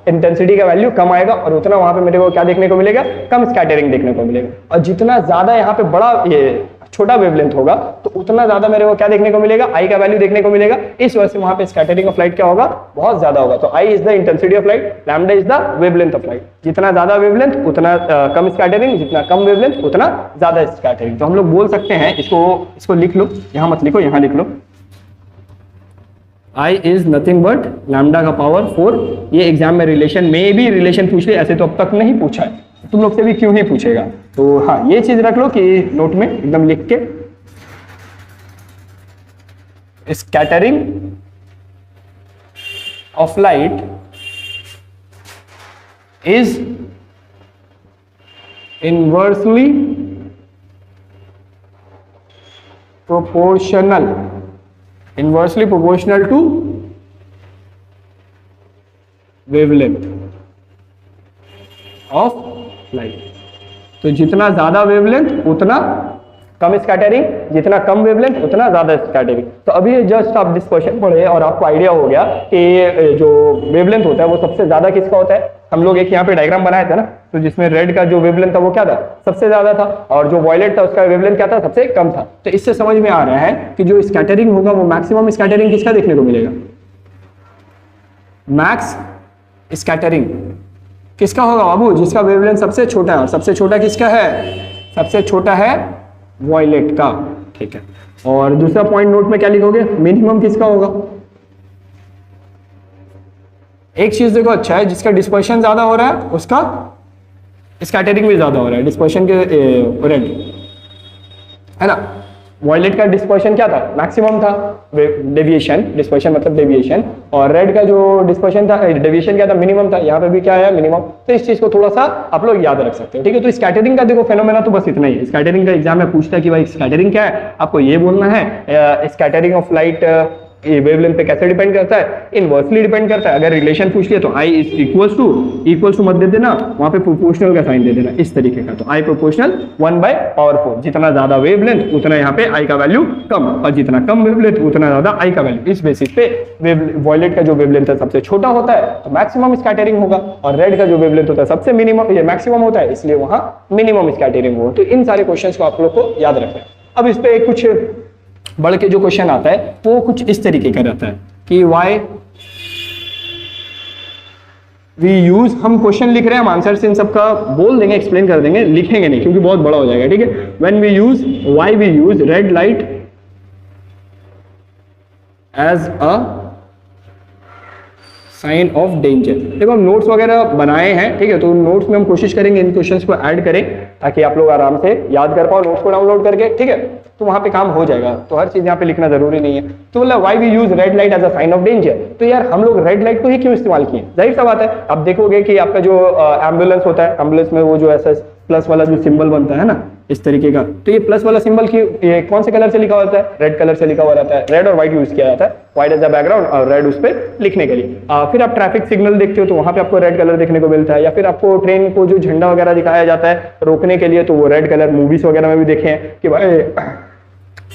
इंटेंसिटी का वैल्यू कम आएगा और उतना वहां पे मेरे को क्या देखने को मिलेगा, कम स्कैटरिंग देखने को मिलेगा। और जितना ज्यादा यहाँ पे बड़ा ये छोटा वेवलेंथ होगा तो उतना ज्यादा मेरे को क्या देखने को मिलेगा, आई का वैल्यू देखने को मिलेगा। इस वजह से वहां पे स्कैटरिंग ऑफ लाइट क्या होगा, बहुत ज्यादा होगा। तो I is the intensity of light, lambda is the wavelength of light. जितना ज्यादा वेवलेंथ उतना कम स्कैटरिंग, जितना कम वेवलेंथ उतना ज्यादा स्कैटरिंग। तो हम लोग बोल सकते हैं, इसको लिख लो, यहां मत लिखो यहां लिख लो, I is nothing but lambda का पावर 4। ये एग्जाम में रिलेशन में भी रिलेशन पूछ ले, ऐसे तो अब तक नहीं पूछा है, तुम लोग से भी क्यों ही पूछेगा। तो हाँ ये चीज रख लो कि नोट में एकदम लिख के, scattering of light is inversely proportional to wavelength of light. तो जितना ज्यादा वेवलेंथ उतना कम स्कैटरिंग, जितना कम वेवलेंथ उतना ज्यादा स्कैटरिंग। तो अभी जस्ट आप डिस्कशन पढ़े और आपको आइडिया हो गया कि जो वेवलेंथ होता है वो सबसे ज्यादा किसका होता है। हम लोग एक यहाँ पे डायग्राम बनाया था ना, तो जिसमें रेड का जो वेवलेंथ था वो क्या था, सबसे ज्यादा था, और जो वॉयलेट था उसका वेवलेंथ क्या था, सबसे कम था। तो इससे समझ में आ रहा है कि जो स्कैटरिंग होगा वो मैक्सिमम स्कैटरिंग किसका देखने को मिलेगा, मैक्स स्कैटरिंग किसका होगा बाबू, जिसका वेवलेंथ सबसे छोटा है। और सबसे छोटा किसका है, सबसे छोटा है वॉयलेट का, ठीक है। और दूसरा पॉइंट नोट में क्या लिखोगे, मिनिमम किसका होगा। एक चीज देखो अच्छा है, जिसका डिस्पर्शन ज्यादा हो रहा है उसका स्कैटरिंग भी ज्यादा हो रहा है, डिस्पर्शन के रेड है ना। वॉयलेट का डिस्पर्शन क्या था, मैक्सिमम था, डेविएशन, डिस्पर्शन मतलब डेविएशन, और रेड का जो डिस्पर्शन था, डेविएशन क्या था, मिनिमम था। यहाँ पे भी क्या है, मिनिमम। तो इस चीज को थोड़ा सा आप लोग याद रख सकते हो, ठीक है। तो स्कैटरिंग का देखो फेनोमेना तो बस इतना ही। स्कैटरिंग का एग्जाम में पूछता है कि भाई स्कैटरिंग क्या है, आपको ये बोलना है स्कैटरिंग ऑफ लाइट वेवलेंथ पे कैसे डिपेंड करता है, इनवर्सली डिपेंड करता है। अगर रिलेशन पूछ लिया तो I इज इक्वल्स टू मत दे देना, वहां पे प्रोपोर्शनल का साइन दे देना, इस तरीके का। तो I प्रोपोर्शनल 1/4, जितना ज्यादा वेवलेंथ उतना यहाँ पे I का वैल्यू कम, और जितना कम वेवलेंथ उतना ज्यादा I का वैल्यू। इस बेसिस पे वॉयलेट का जो वेवलेंथ है सबसे छोटा होता है तो मैक्सिमम स्कैटरिंग होगा, और रेड का जो वेवलेंथ होता है सबसे मिनिमम, ये मैक्सिमम होता है इसलिए वहां मिनिमम स्कैटरिंग होगा। तो इन सारे क्वेश्चंस को आप लोग को याद रखना है। अब इस पे कुछ बढ़ के जो क्वेश्चन आता है वो कुछ इस तरीके का रहता है कि वाई वी यूज, हम क्वेश्चन लिख रहे हैं, हम आंसर से इन सबका बोल देंगे, एक्सप्लेन कर देंगे, लिखेंगे नहीं क्योंकि बहुत बड़ा हो जाएगा, ठीक है। When we use, why we use red light as a sign of danger. देखो हम नोट्स वगैरह बनाए हैं, ठीक है, तो नोट्स में हम कोशिश करेंगे इन क्वेश्चंस को ऐड करें ताकि आप लोग आराम से याद कर पाओ नोट्स को डाउनलोड करके, ठीक है। तो वहां पे काम हो जाएगा, तो हर चीज यहाँ पे लिखना जरूरी नहीं है। तो बोला why we use red light as a sign of danger, तो यार हम लोग रेड लाइट को ही क्यों इस्तेमाल किए, जाहिर सा बात है। आप देखोगे कि आपका जो एम्बुलेंस होता है, एम्बुलेंस में वो जो ऐसा प्लस वाला जो सिंबल बनता है ना इस तरीके का, तो ये प्लस वाला सिंबल की ये कौन से कलर से लिखा होता है, रेड कलर से लिखा हुआ रहता है। रेड और व्हाइट यूज किया जाता है, व्हाइट एज अ बैकग्राउंड और रेड उस पर लिखने के लिए। फिर आप ट्रैफिक सिग्नल देखते हो तो वहां पे आपको रेड कलर देखने को मिलता है, या फिर आपको ट्रेन को जो झंडा वगैरह दिखाया जाता है रोकने के लिए तो वो रेड कलर, मूवीज वगैरह में भी देखे हैं कि भाई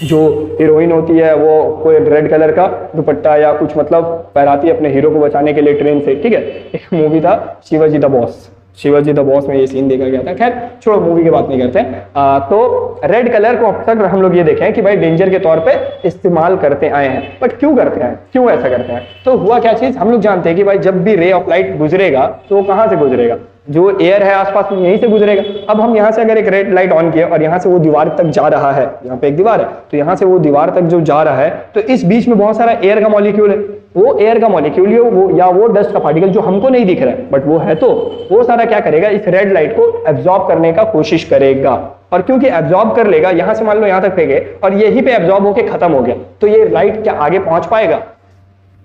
जो हीरोइन होती है वो कोई रेड कलर का दुपट्टा या कुछ मतलब पहनाती है अपने हीरो को बचाने के लिए ट्रेन से, ठीक है। एक मूवी था Shivaji the boss, Shivaji the boss में ये सीन देखा गया था। खैर छोड़ो, मूवी की बात नहीं करते हैं। तो रेड कलर को अब तक हम लोग ये देखें कि भाई डेंजर के तौर पे इस्तेमाल करते आए हैं, बट क्यों करते हैं, क्यों ऐसा करते हैं। तो हुआ क्या चीज, हम लोग जानते हैं कि भाई जब भी रे ऑफ लाइट गुजरेगा तो वो कहां से गुजरेगा, जो एयर है आसपास में यहीं से गुजरेगा। अब हम यहाँ से अगर एक रेड लाइट ऑन किए और यहाँ से वो दीवार तक जा रहा है, यहाँ पे एक दीवार है तो यहाँ से वो दीवार तक जो जा रहा है, तो इस बीच में बहुत सारा एयर का मॉलिक्यूल है, वो एयर का मॉलिक्यूल वो या वो डस्ट का पार्टिकल जो हमको नहीं दिख रहा है बट वो है, तो वो सारा क्या करेगा, इस रेड लाइट को एब्जॉर्ब करने का कोशिश करेगा। और क्योंकि एब्जॉर्ब कर लेगा, यहां से मान लो यहां तक फेंके और यहीं पे एब्जॉर्ब होके खत्म हो गया, तो ये लाइट क्या आगे पहुंच पाएगा?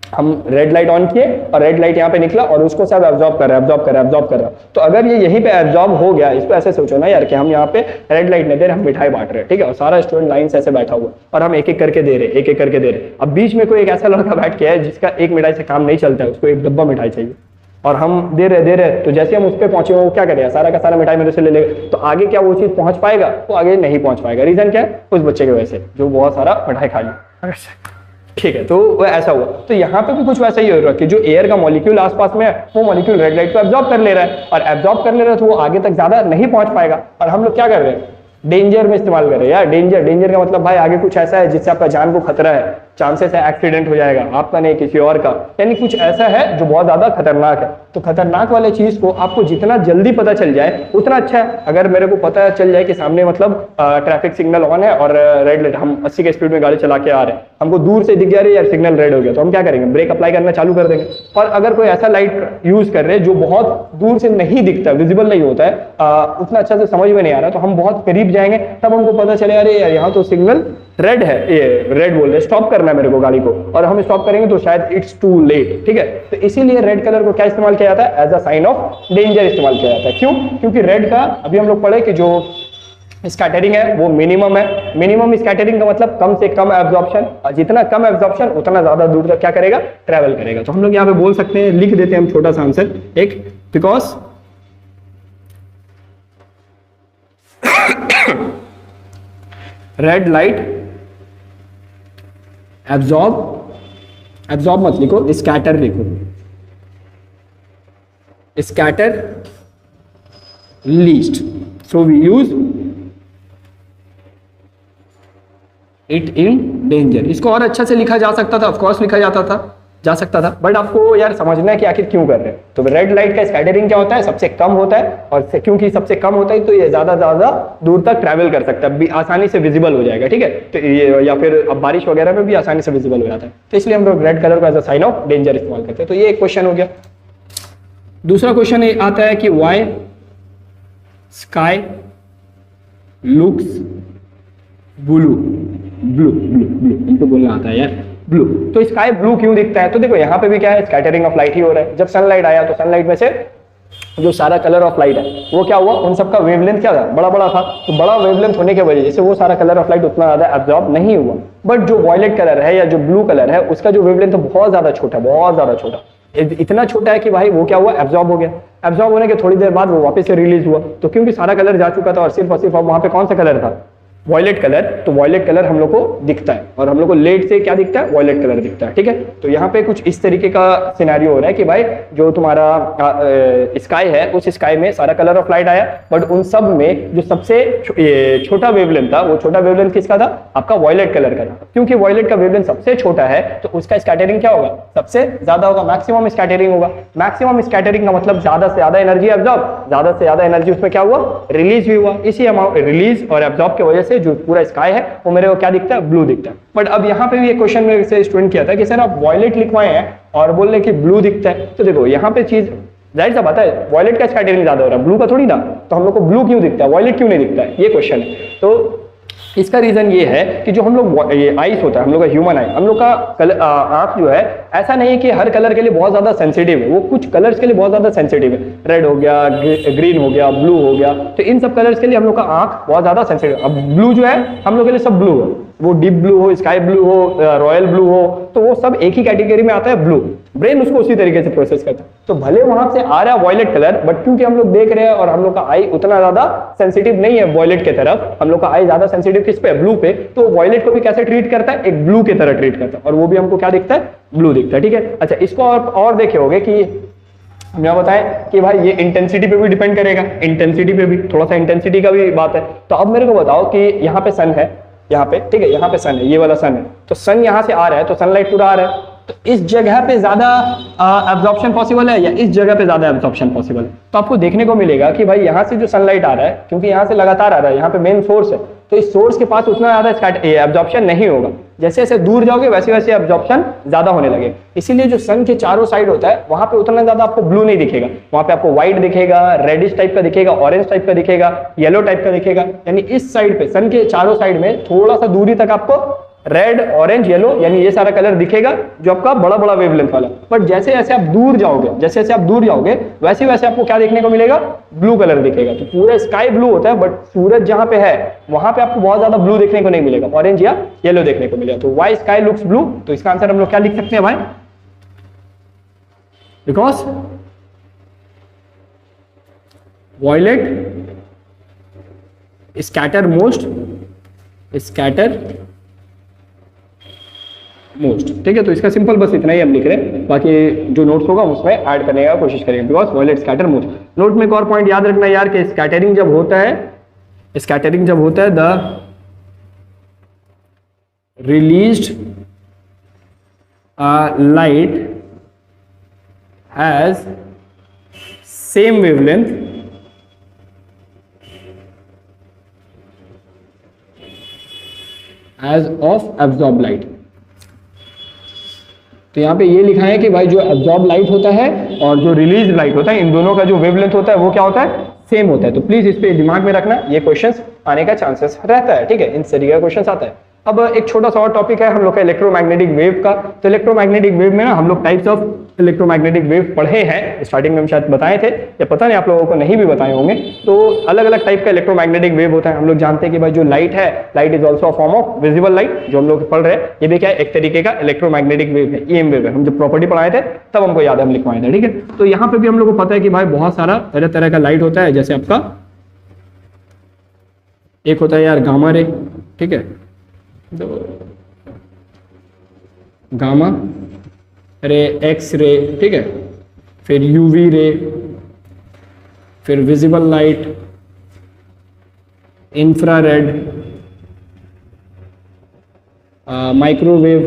हम रेड लाइट ऑन किए और रेड लाइट यहाँ पे निकला और उसको सब एब्जॉर्ब कर रहा है। तो अगर ये यहीं पे एब्जॉर्ब हो गया, इसको ऐसे सोचो ना यार कि हम यहाँ पे रेड लाइट नहीं दे रहे, हम मिठाई बांट रहे हैं, ठीक है, और सारा स्टूडेंट लाइन से ऐसे बैठा हुआ और हम एक एक करके दे रहे। अब बीच में कोई एक ऐसा लड़का बैठ के है जिसका एक मिठाई से काम नहीं चलता है, उसको एक डब्बा मिठाई चाहिए और हम दे रहे, तो जैसे हम उस पर पहुंचे वो क्या करेगा, सारा का सारा मिठाई मेरे से ले लेगा। तो आगे क्या वो चीज पहुंच पाएगा? वो आगे नहीं पहुंच पाएगा। रीजन क्या है? उस बच्चे की वजह से जो बहुत सारा मिठाई खा लिया, ठीक है। तो वो ऐसा हुआ। तो यहाँ पे भी कुछ वैसा ही हो रहा है कि जो एयर का मॉलिक्यूल आसपास में है, वो मॉलिक्यूल रेड लाइट को एब्जॉर्ब कर ले रहा है, और एब्जॉर्ब कर ले रहा है तो वो आगे तक ज्यादा नहीं पहुंच पाएगा। और हम लोग क्या कर रहे हैं? डेंजर में इस्तेमाल कर रहे हैं यार। डेंजर का मतलब भाई आगे कुछ ऐसा है जिससे आपका जान को खतरा है, चांसेस है एक्सीडेंट हो जाएगा, आपका नहीं किसी और का, यानी कुछ ऐसा है जो बहुत ज्यादा खतरनाक है। तो खतरनाक वाले चीज को आपको जितना जल्दी पता चल जाए उतना अच्छा है। अगर मेरे को पता चल जाए कि सामने मतलब ट्रैफिक सिग्नल ऑन है और रेड लाइट, हम 80 के स्पीड में गाड़ी चला के आ रहे हैं, हमको दूर से दिख जा रही है यार सिग्नल रेड हो गया, तो हम क्या करेंगे? ब्रेक अप्लाई करना चालू कर देंगे। और अगर कोई ऐसा लाइट यूज कर रहे हैं जो बहुत दूर से नहीं दिखता, विजिबल नहीं होता है, उतना अच्छा से समझ में नहीं आ रहा, तो हम बहुत करीब जाएंगे, तब हमको पता चले अरे यार यहाँ तो सिग्नल रेड है, ये रेड बोल रहे, स्टॉप करना है मेरे को गाड़ी को, और हम स्टॉप करेंगे तो शायद इट्स टू लेट, ठीक है। तो इसीलिए रेड कलर को क्या इस्तेमाल किया जाता है? As a sign of danger इस्तेमाल किया जाता है। क्यों? क्योंकि रेड का अभी हम लोग पढ़े कि जो स्कैटरिंग है वो मिनिमम है। मिनिमम स्कैटरिंग का मतलब कम से कम एब्जॉर्प्शन, और जितना कम एब्जॉर्प्शन उतना ज्यादा दूर तक क्या करेगा? ट्रैवल करेगा। तो हम लोग यहाँ पे बोल सकते हैं, लिख देते हैं हम छोटा सा आंसर एक, बिकॉज रेड लाइट एब्जॉर्ब मत लिखो, स्कैटर लिखो, scatter least, so we use it in danger. इसको और अच्छा से लिखा जा सकता था, ऑफकोर्स लिखा जा सकता था, बट आपको यार समझना है कि आखिर क्यों कर रहे हैं। तो रेड लाइट का स्कैटरिंग क्या होता है? सबसे कम होता है, और क्योंकि सबसे कम होता है तो ये ज्यादा दूर तक ट्रैवल कर सकता है, आसानी से विजिबल हो जाएगा, ठीक है। तो ये या फिर अब बारिश वगैरह में भी आसानी से विजिबल हो जाता है, तो इसलिए हम लोग रेड कलर को as a sign of danger इस्तेमाल करते हैं। तो ये एक क्वेश्चन हो गया। दूसरा क्वेश्चन आता है कि वाई स्काई लुक्स ब्लू, इनको बोलना आता है यार, ब्लू। तो स्काई ब्लू क्यों दिखता है? तो देखो यहाँ पे भी क्या है, स्कैटरिंग ऑफ लाइट ही हो रहा है। जब सनलाइट आया तो सनलाइट में से जो सारा कलर ऑफ लाइट है वो क्या हुआ, उन सबका वेवलेंथ क्या था? बड़ा था। तो बड़ा वेवलेंथ होने की वजह से वो सारा कलर ऑफ लाइट उतना ज्यादा एब्जॉर्ब नहीं हुआ। बट जो वॉयलेट कलर है या जो ब्लू कलर है उसका जो वेवलेंथ बहुत ज्यादा छोटा, इतना छोटा है कि भाई वो क्या हुआ, एब्जॉर्ब हो गया। एब्जॉर्ब होने के थोड़ी देर बाद वो वापस से रिलीज हुआ। तो क्योंकि सारा कलर जा चुका था और सिर्फ वहां पे कौन सा कलर था? Violet colour. तो वॉयलेट कलर हम लोग को दिखता है, और हम लोग को लेट से क्या दिखता है? वॉयलेट कलर दिखता है, ठीक है। तो यहाँ पे कुछ इस तरीके का सिनेरियो हो रहा है कि भाई जो तुम्हारा स्काई है, उस स्काई में सारा कलर ऑफ लाइट आया, बट उन सब में जो सबसे छोटा वेवलेंथ था, वो छोटा वेवलेंथ किसका था? आपका वॉयलेट कलर का था। क्योंकि वॉयलेट का वेवलेंथ सबसे छोटा है तो उसका स्कैटरिंग क्या होगा? सबसे ज्यादा होगा, मैक्सिमम स्कैटरिंग होगा। मैक्सिमम स्कैटरिंग का मतलब ज्यादा से ज्यादा एनर्जी एब्जॉर्ब, ज्यादा से ज्यादा एनर्जी उसमें क्या हुआ? रिलीज भी हुआ। इसी अमाउंट रिलीज और एब्जॉर्ब की वजह से जो पूरा स्काई है वो मेरे को क्या दिखता है? ब्लू दिखता है। बट अब यहाँ पे भी एक क्वेश्चन मेरे से स्टूडेंट किया था कि सर आप वॉयलेट लिखवाए हैं और बोल रहे कि ब्लू दिखता है। तो देखो यहाँ पे चीज जाहिर सा बात है, वॉयलेट का स्कैटरिंग ज्यादा हो रहा है, ब्लू का थोड़ी ना। तो हम लोग को ब्लू क्यों दिखता है, वॉयलेट क्यों नहीं दिखता है, ये क्वेश्चन है। तो इसका रीजन ये है कि जो हम लोग आइस होता है, हम लोग का ह्यूमन आई, हम लोग का आंख जो है ऐसा नहीं है कि हर कलर के लिए बहुत ज्यादा सेंसिटिव है, वो कुछ कलर्स के लिए बहुत ज्यादा सेंसिटिव है। रेड हो गया, ग्रीन हो गया, ब्लू हो गया, तो इन सब कलर्स के लिए हम लोग का आंख बहुत ज्यादा सेंसिटिव है। अब ब्लू जो है हम लोग के लिए सब ब्लू है, वो डीप ब्लू हो, स्काई ब्लू हो, रॉयल ब्लू हो, तो वो सब एक ही कैटेगरी में आता है, ब्लू। ब्रेन उसको उसी तरीके से प्रोसेस करता है। तो भले वहां से आ रहा है वॉयलेट कलर, बट क्योंकि हम लोग देख रहे हैं और हम लोग का आई उतना ज्यादा सेंसिटिव नहीं है वॉयलेट की तरफ, हम लोग का आई ज्यादा सेंसिटिव किस पे? ब्लू पे। तो वॉयलेट को भी कैसे ट्रीट करता है? एक ब्लू की तरह ट्रीट करता है, और वो भी हमको क्या दिखता है? ब्लू दिखता है, ठीक है। अच्छा, इसको और देखे होगे कि हम यहाँ बताएं कि भाई ये इंटेंसिटी पे भी डिपेंड करेगा, इंटेंसिटी पे भी थोड़ा सा इंटेंसिटी का भी बात है। तो अब मेरे को बताओ कि यहाँ पे सन है, यहाँ पे, ठीक है, यहाँ पे सन है, ये वाला सन है, तो सन यहाँ से आ रहा है, तो सनलाइट पूरा आ रहा है, तो इस जगह पे ज्यादा एब्जॉर्प्शन पॉसिबल है या इस जगह पे ज्यादा एब्जॉर्प्शन पॉसिबल है? तो आपको देखने को मिलेगा कि भाई यहाँ से जो सनलाइट आ रहा है, क्योंकि यहाँ से लगातार आ रहा है, यहाँ पे मेन सोर्स है, तो इस सोर्स के पास उतना ज्यादा एब्जॉर्प्शन नहीं होगा। जैसे जैसे दूर जाओगे वैसे वैसे एब्जॉर्प्शन ज्यादा होने लगे। इसीलिए जो सन के चारों साइड होता है वहां पे उतना ज्यादा आपको ब्लू नहीं दिखेगा, वहां पे आपको व्हाइट दिखेगा, रेडिश टाइप का दिखेगा, ऑरेंज टाइप का दिखेगा, येलो टाइप का दिखेगा। यानी इस साइड पे सन के चारों साइड में थोड़ा सा दूरी तक आपको रेड, ऑरेंज, येलो यानी ये सारा कलर दिखेगा जो आपका बड़ा बड़ा वेवलेंथ वाला। बट जैसे जैसे आप दूर जाओगे, जैसे जैसे आप दूर जाओगे वैसे वैसे आपको क्या देखने को मिलेगा, ब्लू कलर दिखेगा। तो पूरा स्काई ब्लू होता है, बट सूरज जहां पे है वहां पे आपको बहुत ज्यादा ब्लू देखने को नहीं मिलेगा, ऑरेंज या येलो देखने को मिलेगा। तो वाई स्काई लुक्स ब्लू, तो इसका आंसर हम लोग क्या लिख सकते हैं भाई, बिकॉज वॉयलेट स्कैटर मोस्ट, ठीक है। तो इसका सिंपल बस इतना ही हम लिख रहे हैं, बाकी जो नोट्स होगा उसमें ऐड करने का कोशिश करेंगे, because violet scatter most. Note में एक और पॉइंट याद रखना यार कि स्कैटरिंग जब होता है the released light has same wavelength as of absorb light. तो यहाँ पे ये लिखा है कि भाई जो एब्जॉर्ब लाइट होता है और जो रिलीज लाइट होता है, इन दोनों का जो वेवलेंथ होता है वो क्या होता है, सेम होता है। तो प्लीज इस पे दिमाग में रखना, ये क्वेश्चंस आने का चांसेस रहता है, ठीक है, इन तरीके का क्वेश्चंस आता है। अब एक छोटा सा और टॉपिक है हम लोग का इलेक्ट्रोमैग्नेटिक वेव का। तो इलेक्ट्रोमैग्नेटिक वेव में ना हम लोग टाइप्स ऑफ इलेक्ट्रोमैग्नेटिक वेव पढ़े हैं, स्टार्टिंग में हम शायद बताए थे या पता नहीं आप लोगों को नहीं भी बताए होंगे। तो अलग अलग टाइप का इलेक्ट्रोमैग्नेटिक वेव होता है। हम लोग जानते हैं कि भाई जो लाइट है, light is also a form of visible light, जो हम लोग पढ़ रहे हैं ये भी क्या है, एक तरीके का इलेक्ट्रोमैग्नेटिक वेव है, ईएम वेव है। हम जब प्रॉपर्टी पढ़ाए थे तब हमको याद है, हम लिखवाए थे, ठीक है। तो यहाँ पे भी हम लोग को पता है कि भाई बहुत सारा तरह तरह का लाइट होता है, जैसे आपका एक होता है यार गामा रे, ठीक है, गामा रे, एक्स रे, ठीक है, फिर यूवी रे, फिर विजिबल लाइट, इंफ्रारेड, माइक्रोवेव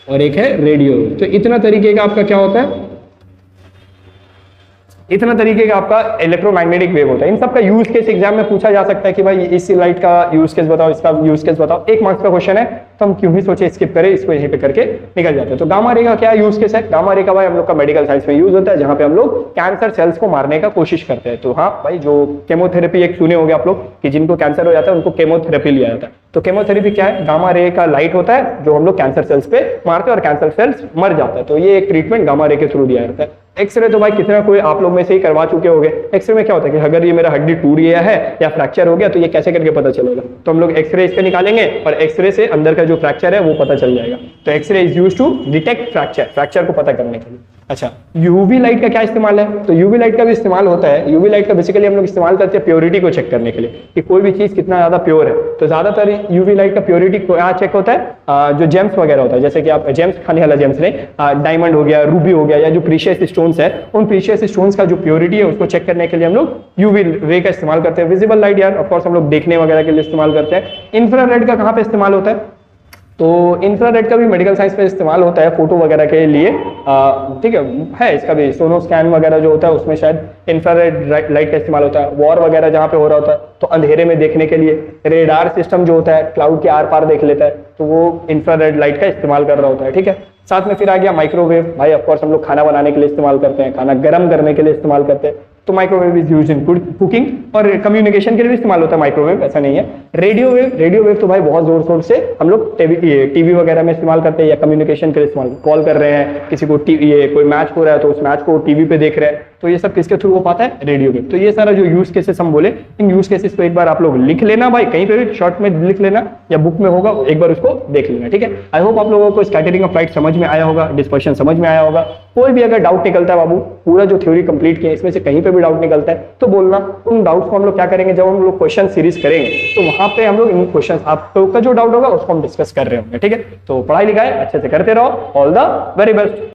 और एक है रेडियो। तो इतना तरीके का आपका क्या होता है, इतना तरीके का आपका इलेक्ट्रोमैग्नेटिक वेव होता है। इन सब का यूज केस एग्जाम में पूछा जा सकता है कि भाई इस लाइट का यूज केस बताओ, इसका यूज केस बताओ। 1 मार्क्स का क्वेश्चन है तो हम क्यों ही सोचे स्किप करें, इसको यहीं पे करके निकल जाते हैं। तो गामा रे का क्या यूज केस है, गामा रे का भाई हम लोग का मेडिकल साइंस में यूज होता है, जहां पे हम लोग कैंसर सेल्स को मारने का कोशिश करते हैं। तो हाँ भाई, जो केमोथेरेपी एक सुने होंगे आप लोग कि जिनको कैंसर हो जाता है उनको केमोथेरेपी लिया जाता है। तो केमोथेरेपी क्या है, गामा रे का लाइट होता है जो हम लोग कैंसर सेल्स पे मारते हैं और कैंसर सेल्स मर जाता है। तो ये एक ट्रीटमेंट गामा रे के थ्रू दिया जाता है। एक्सरे तो भाई कितना कोई आप लोग में से ही करवा चुके होंगे। एक्सरे में क्या होता है कि अगर ये मेरा हड्डी टूट गया है या फ्रैक्चर हो गया तो ये कैसे करके पता चलेगा, तो हम लोग एक्सरे इसका निकालेंगे और एक्सरे से अंदर का जो फ्रैक्चर है वो पता चल जाएगा। तो X-ray is used to detect fracture को पता करने के लिए। अच्छा, यूवी लाइट का क्या इस्तेमाल है, तो यूवी लाइट का भी इस्तेमाल होता है। यूवी लाइट का बेसिकली हम लोग इस्तेमाल करते हैं प्योरिटी को चेक करने के लिए कि कोई भी चीज कितना ज्यादा प्योर है। तो ज्यादातर यूवी लाइट का प्योरिटी क्या चेक होता है, जो जेम्स वगैरह होता है, जैसे कि आप जेम्स खाने वाला जेम्स नहीं, डायमंड हो गया, रूबी हो गया, या जो प्रीशियस स्टोन्स है, उन प्रीशियस स्टोन्स का जो प्योरिटी है उसको चेक करने के लिए हम लोग यूवी रे का इस्तेमाल करते हैं। विजिबल लाइट यार ऑफकोर्स हम लोग देखने वगैरह के लिए इस्तेमाल करते हैं। इंफ्रारेड का कहाँ पे इस्तेमाल होता है, तो इंफ्रारेड का भी मेडिकल साइंस में इस्तेमाल होता है फोटो वगैरह के लिए, ठीक है इसका भी सोनो स्कैन वगैरह जो होता है उसमें शायद इंफ्रारेड लाइट का इस्तेमाल होता है। वॉर वगैरह जहाँ पे हो रहा होता है तो अंधेरे में देखने के लिए रेडार सिस्टम जो होता है क्लाउड के आर पार देख लेता है, तो वो इंफ्रारेड लाइट का इस्तेमाल कर रहा होता है, ठीक है। साथ में फिर आ गया माइक्रोवेव, भाई ऑफकोर्स हम लोग खाना बनाने के लिए इस्तेमाल करते हैं, खाना गर्म करने के लिए इस्तेमाल करते हैं, तो microwave is used in cooking, और कम्युनिकेशन के लिए भी इस्तेमाल होता है माइक्रोवेव, ऐसा नहीं है। रेडियो वेव तो भाई बहुत जोर शोर से हम लोग टीवी वगैरह में इस्तेमाल करते हैं, या कम्युनिकेशन के लिए इस्तेमाल, कॉल कर रहे हैं किसी को, कोई मैच हो रहा है तो उस मैच को टीवी पे देख रहे हैं, तो ये सब किसके थ्रू हो पाता है, रेडियो वेव। तो ये सारा जो यूज केसेस हम बोले, इन यूज केसेस को एक बार आप लोग लिख लेना भाई, कहीं पे भी शॉर्ट में लिख लेना या बुक में होगा, एक बार उसको देख लेना, ठीक है। आई होप आप लोगों को स्कैटरिंग ऑफ लाइट समझ में आया होगा, डिस्पर्शन समझ में आया होगा। कोई भी अगर डाउट निकलता है बाबू, पूरा जो थ्योरी कंप्लीट किया इसमें से कहीं पे भी डाउट निकलता है तो बोलना। उन डाउट्स को हम लोग क्या करेंगे, जब हम लोग क्वेश्चन सीरीज करेंगे तो वहां पे हम लोग इन क्वेश्चन, आप लोग का जो डाउट होगा उसको हम डिस्कस कर रहे होंगे, ठीक है। तो पढ़ाई लिखाई अच्छे से करते रहो, ऑल द वेरी बेस्ट।